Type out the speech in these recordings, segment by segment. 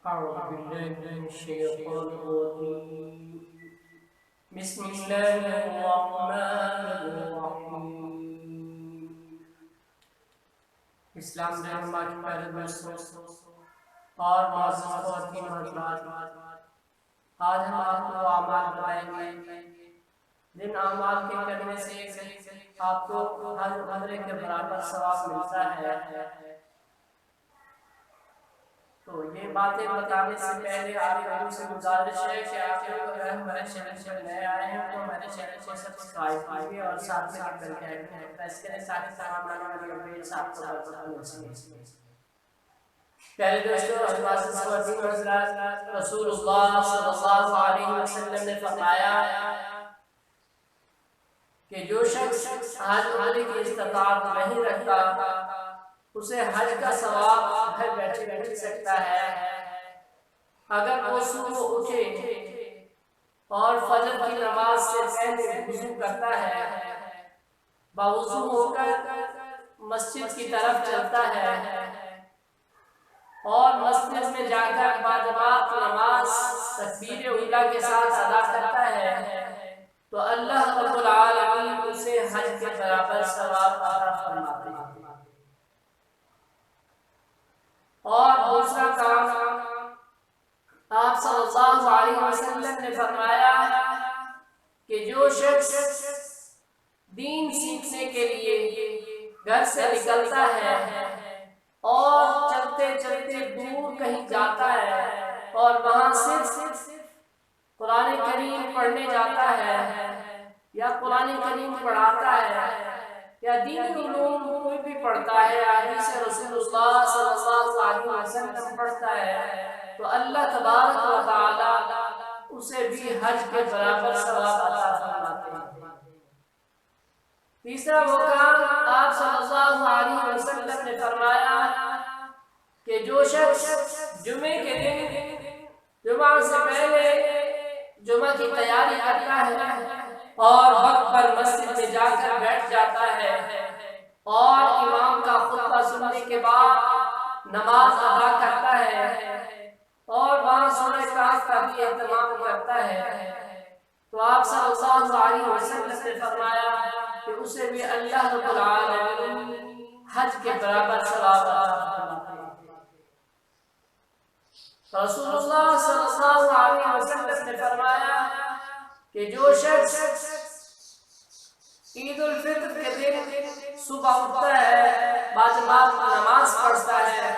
أعوذ بالله من الشيطان الرجيم بسم الله الرحمن الرحيم اسلام رہنما کے پیارے دوستوں اور معزز خواتین و حضرات، آج ہم آپ کو اعمال بتائیں گے جن اعمال کے کرنے سے آپ کو ہر عمرے کے برابر ثواب ملتا ہے۔ تو یہ باتیں بتانے سے پہلے آپ لوگوں سے گزارش ہے کہ آپ لوگ اگر ہمارے چینل پر نئے آئے ہیں تو ہمارے چینل کو سبسکرائب کیجیے اور ساتھ میں بیل کے آئیکن کو پریس کریں تاکہ تمام آنے والی اپڈیٹس آپ کو برابر مل سکیں۔ پیارے دوستو، معزز خواتین و حضرات، رسول اللہ صلی اللہ علیہ وسلم نے فرمایا کہ جو شخص حج عمرے کی استطاعت نہیں رکھتا اسے حج کا ثواب گھر بیٹھے مل سکتا ہے۔ اگر وہ صبح اٹھے اور فجر کی نماز سے پہلے وضو کرتا ہے، باوضو ہو کر مسجد کی طرف چلتا ہے اور مسجد میں جا کر باجماعت نماز تکبیر اولیٰ کے ساتھ ادا کرتا ہے تو اللہ رب العالمین اسے حج کے برابر ثواب عطا فرماتے ہیں۔ اور دوسرا کام، آپ صلی اللہ علیہ وسلم نے فرمایا کہ جو شخص دین سیکھنے کے لیے گھر سے نکلتا ہے اور چلتے چلتے دور کہیں جاتا ہے اور وہاں صرف قرآن کریم پڑھنے جاتا ہے یا قرآن کریم پڑھاتا ہے یا دینی علوم کوئی بھی پڑھتا ہے، حدیث رسول اللہ صلی اللہ علیہ وسلم پڑھتا ہے تو اللہ تبارک و تعالی اسے بھی حج کے برابر ثواب عطا فرماتے ہیں۔ تیسرا وہ کام، آپ صلی اللہ علیہ وسلم نے فرمایا کہ جو شخص جمعے کے دن جمعہ سے پہلے جمعہ کی تیاری کرتا ہے اور وقت پر مسجد میں جا کر بیٹھ جاتا ہے اور امام کا خطبہ سننے کے بعد نماز ادا کرتا ہے اور وہاں سورہ کہف کا بھی اہتمام کرتا ہے تو آپ صلی اللہ علیہ وسلم نے فرمایا کہ اسے بھی اللہ رب العالمین حج کے برابر ثواب عطا فرماتے ہیں۔ رسول اللہ صلی اللہ علیہ وسلم نے فرمایا کہ جو شخص عید الفطر کے دن صبح اٹھتا ہے، باجماعت نماز پڑھتا ہے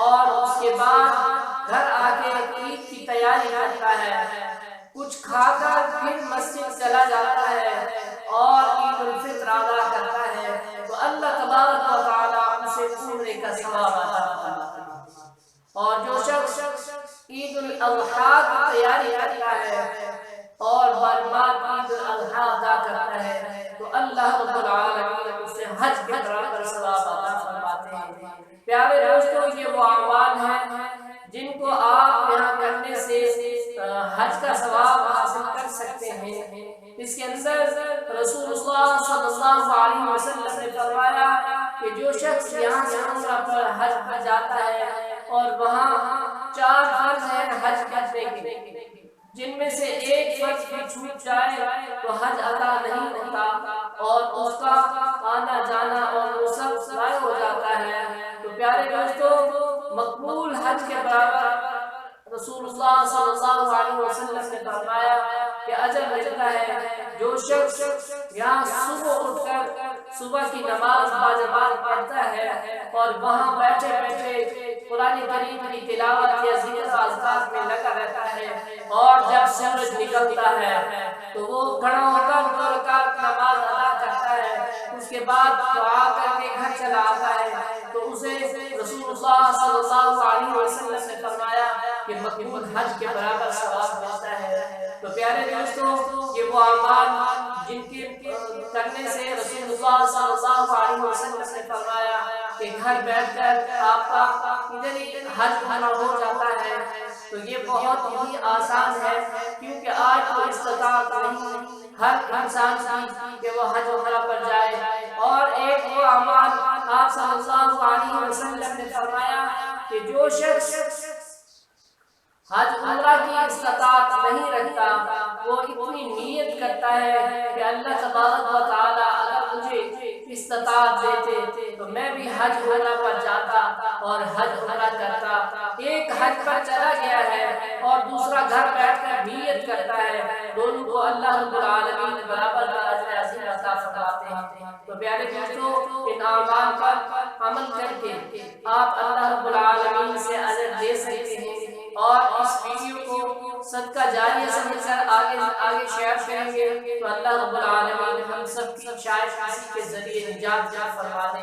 اور اس کے بعد گھر آ کے عید کی تیاری کرتا ہے، کچھ کھا کر پھر مسجد چلا جاتا ہے اور عید الفطر ادا کرتا ہے تو اللہ تبارک و تعالیٰ اسے عمرے کا ثواب عطا فرماتا ہے۔ اور جو شخص عید الاضحیٰ کی تیاری کرتا ہے اور باجماعت عید الاضحیٰ ادا کرتا ہے تو اللہ رب العالمین اسے حج کے برابر ثواب عطا فرماتے ہیں۔ پیارے دوستوں، یہ وہ اعمال ہیں جن کو آپ یہاں کرنے سے حج کا ثواب حاصل کر سکتے ہیں۔ اس کے اندر رسول اللہ صلی اللہ علیہ وسلم نے فرمایا کہ جو شخص یہاں سے عمرہ پر حج پر جاتا ہے اور وہاں 4 فرض ہیں حج کرنے کے، جن میں سے ایک فرض بھی چھوٹ جائے تو حج ادا نہیں ہوتا اور اس کا آنا جانا اور وہ سب ضائع ہو جاتا ہے۔ تو پیارے دوستوں، مقبول حج کے برابر رسول اللہ صلی اللہ علیہ وسلم نے فرمایا کہ اجر ملتا ہے جو شخص یہاں صبح اٹھ کر صبح کی نماز باجماعت پڑھتا ہے اور وہاں بیٹھے بیٹھے قرآن کریم کی تلاوت یا ذکر و اذکار میں لگا رہتا ہے اور جب سورج نکلتا ہے تو وہ کھڑا ہو کر 2 رکعت نماز ادا کرتا ہے، اس کے بعد دعا کر کے گھر چلا آتا ہے تو اسے رسول اللہ صلی اللہ علیہ وسلم نے فرمایا کہ مقبول حج کے برابر ثواب ملتا ہے۔ تو پیارے دوستوں، یہ وہ اعمال جن کے کرنے سے رسول اللہ صلی اللہ علیہ وسلم نے فرمایا کہ گھر بیٹھ کر آپ کا ادھر ہی حج عمرہ ہو جاتا ہے۔ تو یہ بہت ہی آسان ہے کیونکہ آج تو استطاعت نہیں ہر انسان کی کہ وہ حج عمرہ پر جائے۔ اور ایک وہ اعمال آپ صلی اللہ علیہ وسلم نے فرمایا کہ جو شخص استطاعت دیتے تو میں بھی حج عمرہ پر جاتا اور حج عمرہ کرتا۔ ایک حج پر چلا گیا ہے اور دوسرا گھر بیٹھ کر نیت کرتا ہے، دونوں کو اللہ رب العالمین برابر کا اجر عظیم عطا فرماتے ہیں۔ تو پیارے دوستو، ان اعمال پر عمل کر کے آپ اللہ رب العالمین سے اجر لے سکتے ہیں، اور اس ویڈیو کو صدقہ جاریہ سمجھ کر آگے شیئر کریں گے تو اللہ رب العالمین ہم سب کی شاید کسی کے ذریعے نجات فرما دیں۔